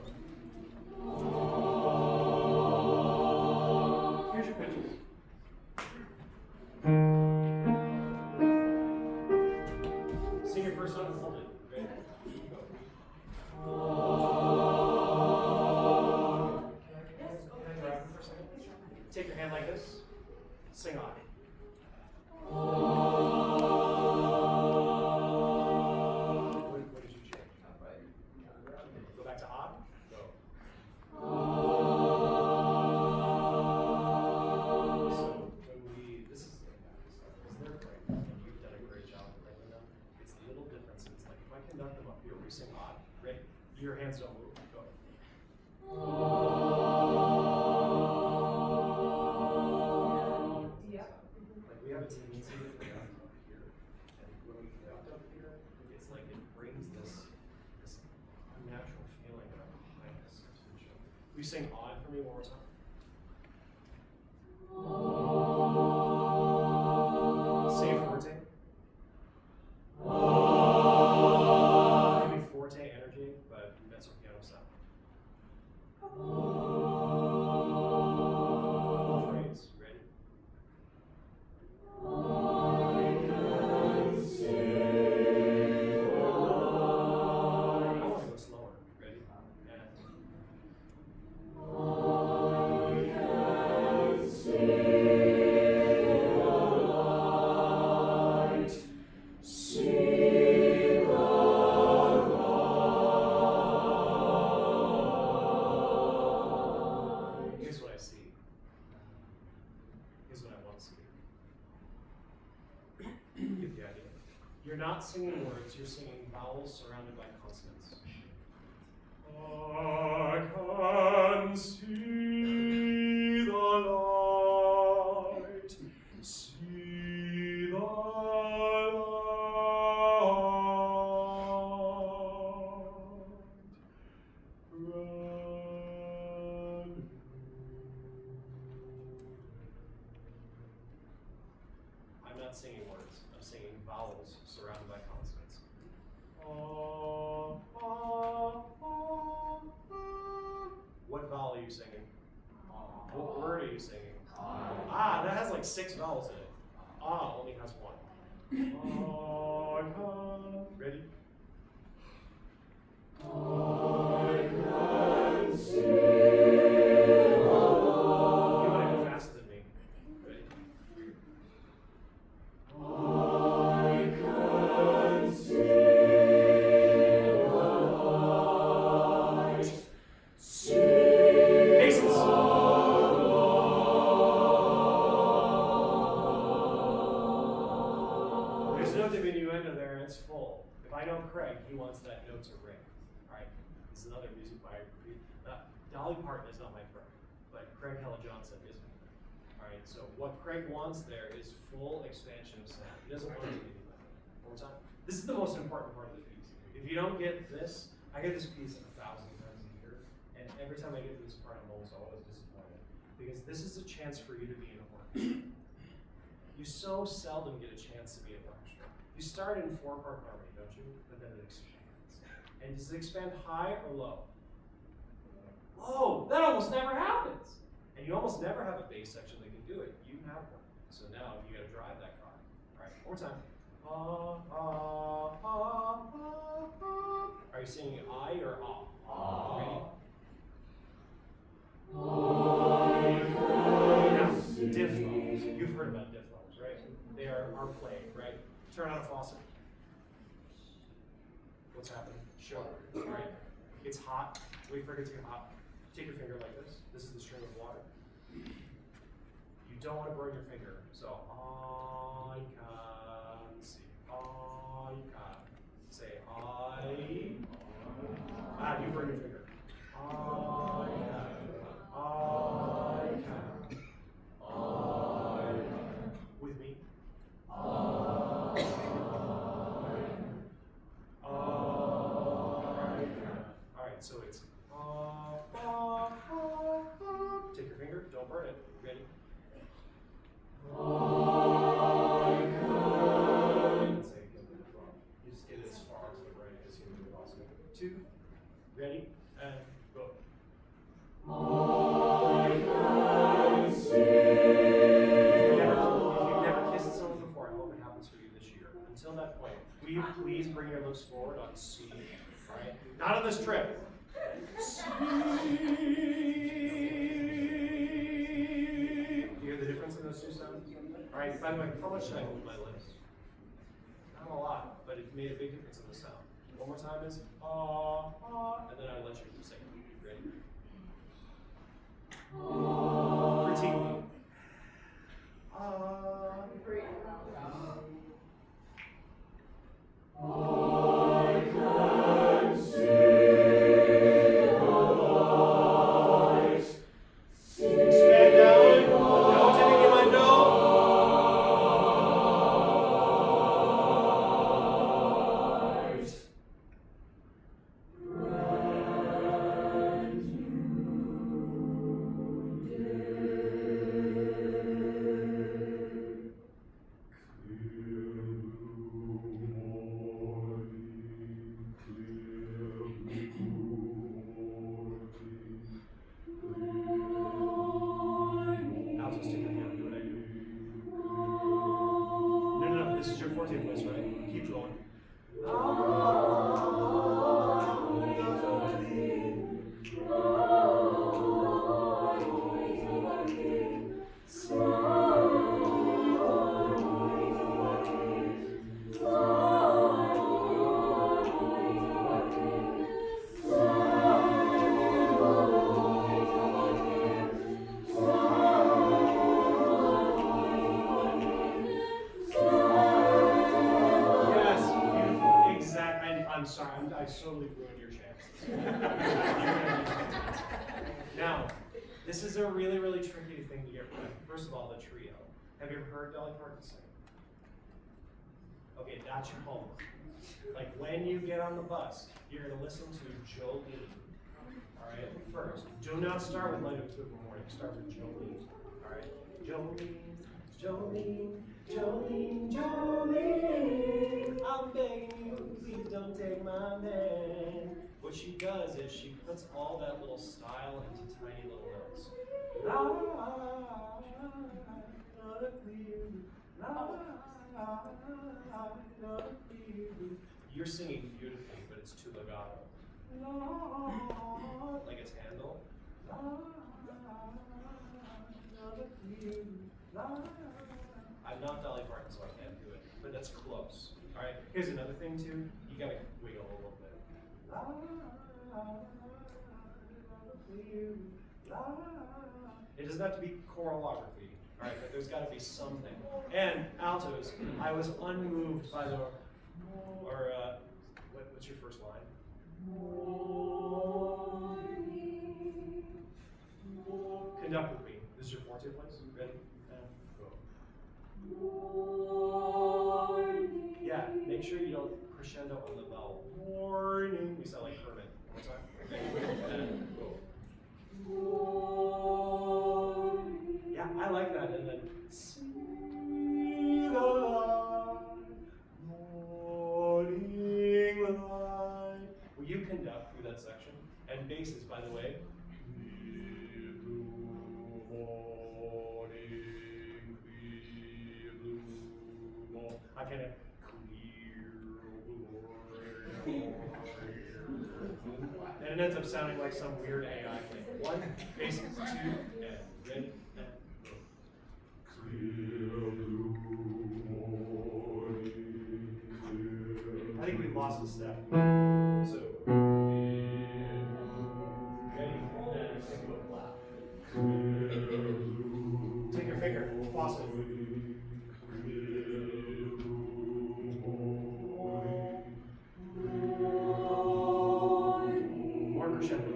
Here's your pitches. Sing your first note and hold it. Ready? Go. Can I grab it for a second? Take your hand like this. Sing on. What did you change? Go back to odd. Go. So this is they're great, and you've done a great job of writing them. It's little differences. Like if I conduct them up here, we sing odd. Ready? Your hands don't move. Go. Like we have a tendency to conduct up here, and when we conduct up here, it's like it brings this unnatural feeling of highness to the show. Will you sing odd for me one more time? Say forte. Maybe forte energy, but mezzo piano sound. Whole phrase. Ready? I can see the I light. want to go slower. Ready? And I can see the light, see the light. here's what I see. Here's what I want to see. You get the idea. You're not singing words, you're singing vowels surrounded by consonants. I can see the light, see the light. I'm not singing words, I'm singing vowels surrounded by consonants. What vowel are you singing? What word are you singing? Ah, that has like 6 vowels in it. Ah only has 1. Ready? I can see the You light. want to go faster than me. Ready? I I know Craig, he wants that note to ring, right? This is another reason why Dolly Parton is not my friend, but Craig Hella Johnson is my friend. All right, so what Craig wants there is full expansion of sound. He doesn't want it to be anything. One more time. This is the most important part of the piece. If you don't get this, I get this piece 1,000 times a year, and every time I get to this part, I'm almost always disappointed. Because this is a chance for you to be in a orchestra. You so seldom get a chance to be in an orchestra. You start in 4-part harmony, don't you? But then it expands. And does it expand high or low? Low! That almost never happens! And you almost never have a bass section that can do it. You have one. So now you gotta drive that car. Alright, one more time. Are you singing I or ah? Ready? Now, diphthongs. You've heard about diphthongs, right? They are played, right? Turn on a faucet. What's happening? Show, right? It's hot. Wait for it to get hot. Take your finger like this. This is the stream of water. You don't want to burn your finger. So, I can see. I can. Say, I. Ah, you burn your finger. I can. I can. I can. With me. I can. I can. All right, so it's take your finger, don't burn it. Ready? I can. Let's say you just get it as far to the right as humanly possible. 2, ready, and go. I can see. If you've never kissed someone before, I hope it happens for you this year. Until that point, will you please bring your lips forward on C? All right? Not on this trip. C. You hear the difference in those two sounds? All right, by the way, how much should I move my lips? Not a lot, but it made a big difference in the sound. One more time is and then I let you sing. Ready? Critique me. I can see the light. Expand down. No tipping in my nose. Alto, stick your hand, do what I do. No, this is your forte voice, right? Keep going. I'm sorry, I solely ruined your chances. Now, this is a really, really tricky thing to get right. First of all, the trio. Have you ever heard Dolly Parton sing? Okay, that's your homework. Like when you get on the bus, you're gonna listen to Jolene. All right, first. Do not start with Light of a Beautiful Morning. Start with Jolene. All right, Jolene, Jolene, Jolene, Jolene. I'm begging you, please don't take my man. What she does is she puts all that little style into tiny little notes. La la la. You're singing beautifully, but it's too legato. Like it's handle. I'm not Dolly Parton, so I can't do it, but that's close. All right. Here's another thing too. You gotta wiggle a little bit. It doesn't have to be chorography. All right, but there's got to be something. And altos, I was unmoved by the, What's your first line? Conduct with me. This is your forte place. Ready? Go. Yeah, make sure you don't crescendo on the vowel. Morning. You sound like Kermit. One more time. And go. Yeah, I like that. And then see the light, morning light. Will you conduct through that section? And basses, by the way. Clear blue morning, clear blue morning. I can't have clear blue morning. And it ends up sounding like some weird AI thing. 1, basses, 2, and ready, and go. Clear blue morning, clear. I think we lost a step. So, ready, and think about clap. Take your finger, pause it. More crescendo.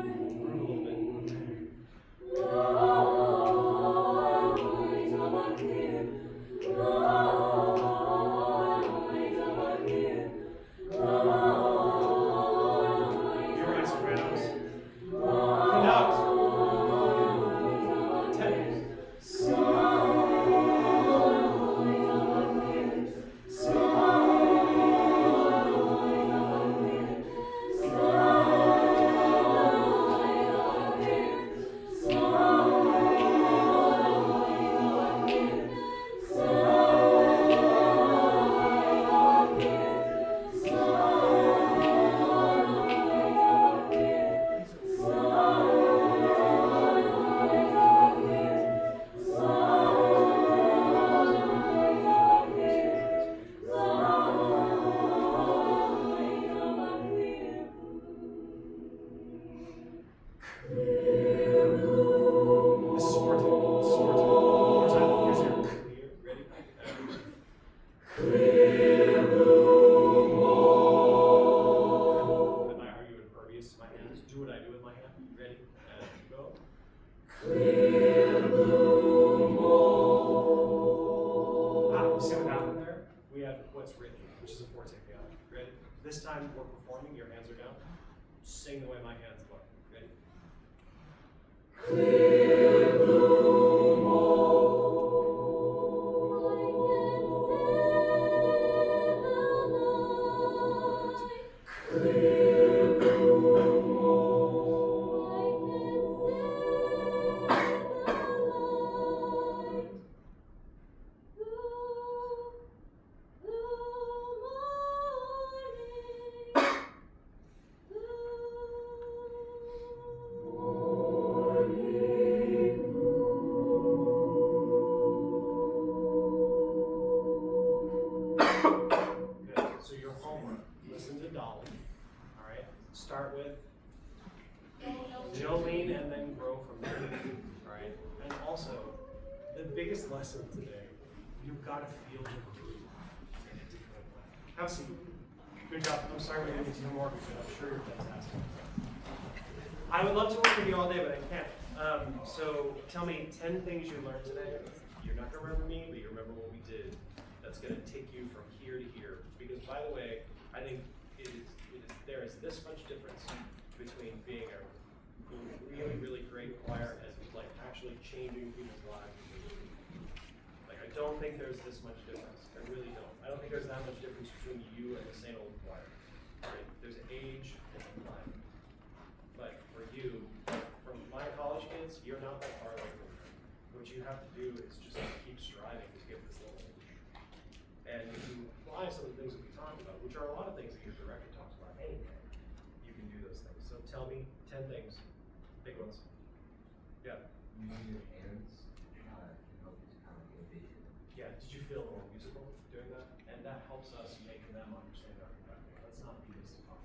Groove a little bit. You're right, sopranos. Conduct. Tenors. This is forte. This is forte. One more time. Here's your clear. Ready? Are you impervious to my hands? Do what I do with my hand. Ready? And go. You see what happened there? We have what's written, which is a forte piano. Ready? This time we're performing, your hands are down. Sing the way my hands look. Ready? Good. So your homework, listen to Dolly. All right. Start with Jolene and then grow from there. All right. And also, the biggest lesson today, you've got to feel the groove in a different way. Have a seat. Good job. I'm sorry we didn't get to do more, but I'm sure you're fantastic. I would love to work with you all day, but I can't. So tell me 10 things you learned today. You're not going to remember me, but you remember what we did. That's going to take you from here to here. Because, by the way, I think there is this much difference between being a really, really great choir and like actually changing people's lives. Like, I don't think there's this much difference. I really don't. I don't think there's that much difference between you and the same old choir. Right? There's age and time. But for you, from my college kids, you're not that far away from them. What you have to do is just keep striving to get this level. And if you apply some of the things that we talked about, which are a lot of things that your director talks about anyway, you can do those things. So tell me 10 things. Big ones. Yeah. Using your hands can help you to kind of get vision. Yeah, did you feel more musical doing that? And that helps us make them understand our conducting. Let's not be this talk.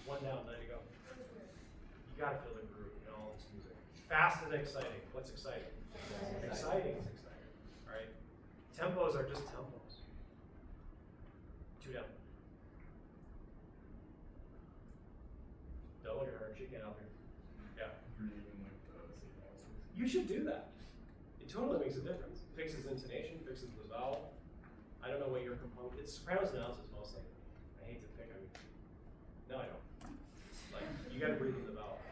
One down, there you go. You gotta feel the groove in all this music. Fast and exciting. What's exciting? Exciting is exciting. Alright? Tempos are just tempos. Shake hand out there. Yeah. Or even like the signals. You should do that. It totally makes a difference. Fixes intonation, fixes the vowel. I don't know what your component. It's sopranos and altos mostly. I hate to pick on you. No, I don't. Like you got to breathe in the vowel.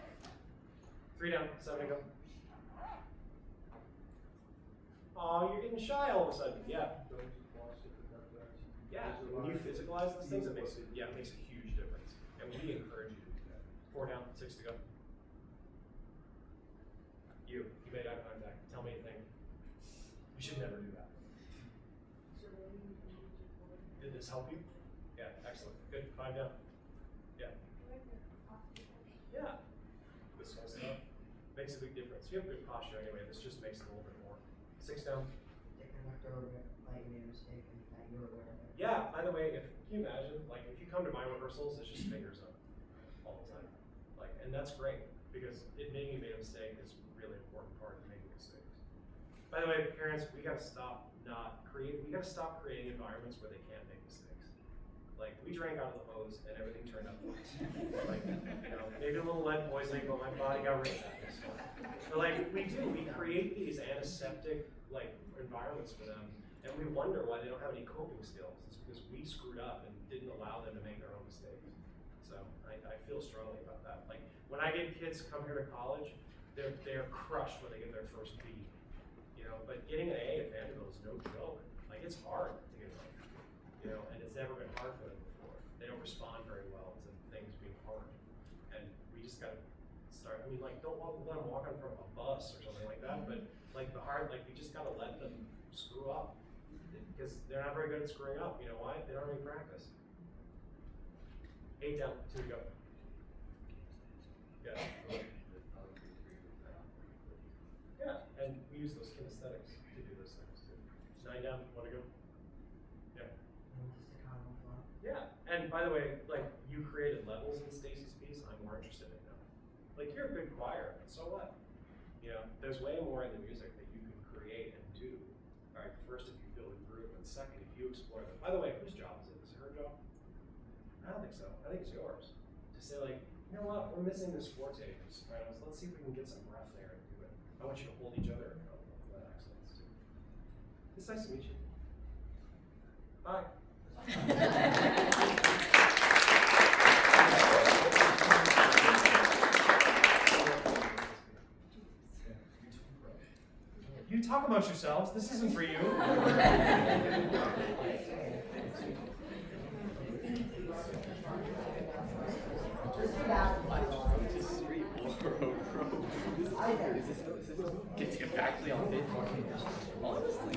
3 down, 7 to go. Oh, you're getting shy all of a sudden. Yeah. Yeah. When you physicalize those things, it makes a huge difference. And we encourage you to do that. 4 down, 6 to go. You made eye contact. Tell me a thing. You should never do that. Did this help you? Yeah, excellent. Good. 5 down. Yeah. Yeah. This kind of stuff makes a big difference. You have good posture anyway. This just makes it a little bit more. 6 down. Dick and left over, like you made a mistake and that you were aware of it. Yeah. By the way, can you imagine? Like, if you come to my rehearsals, it's just fingers up all the time. Like, and that's great because admitting you made a mistake is a really important part of making mistakes. By the way, parents, we gotta stop creating environments where they can't make mistakes. Like, we drank out of the hose and everything turned out fine. Like, maybe a little lead poisoning, but my body got rid of that. But like, we create these antiseptic like environments for them, and we wonder why they don't have any coping skills. It's because we screwed up and didn't allow them to make their own mistakes. So I feel strongly about that. Like, when I get kids come here to college, they're crushed when they get their first B. But getting an A at Vanderbilt is no joke. Like, it's hard to get an A, and it's never been hard for them before. They don't respond very well to things being hard. And we just gotta start, don't let them walk in front of a bus or something like that, but like we just gotta let them screw up. Because they're not very good at screwing up. You know why? They don't have any practice. 8 down, 2 to go. Yeah. Yeah, and we use those kinesthetics to do those things too. 9 down, 1 to go. Yeah. And just a common flaw. Yeah, and by the way, like, you created levels in Stacy's piece, I'm more interested in now. Like, you're a good choir, so what? There's way more in the music that you can create and do. All right, first, if you feel the groove, and second, if you explore them. By the way, whose job is it? Is it her job? I don't think so. I think it's yours. To say, like, you know what, we're missing this forte for sopranos. Let's see if we can get some breath there and do it. I want you to hold each other accountable for that excellence too. It's nice to meet you. Bye. You talk about yourselves. This isn't for you. Gets you actually on fit. Honestly.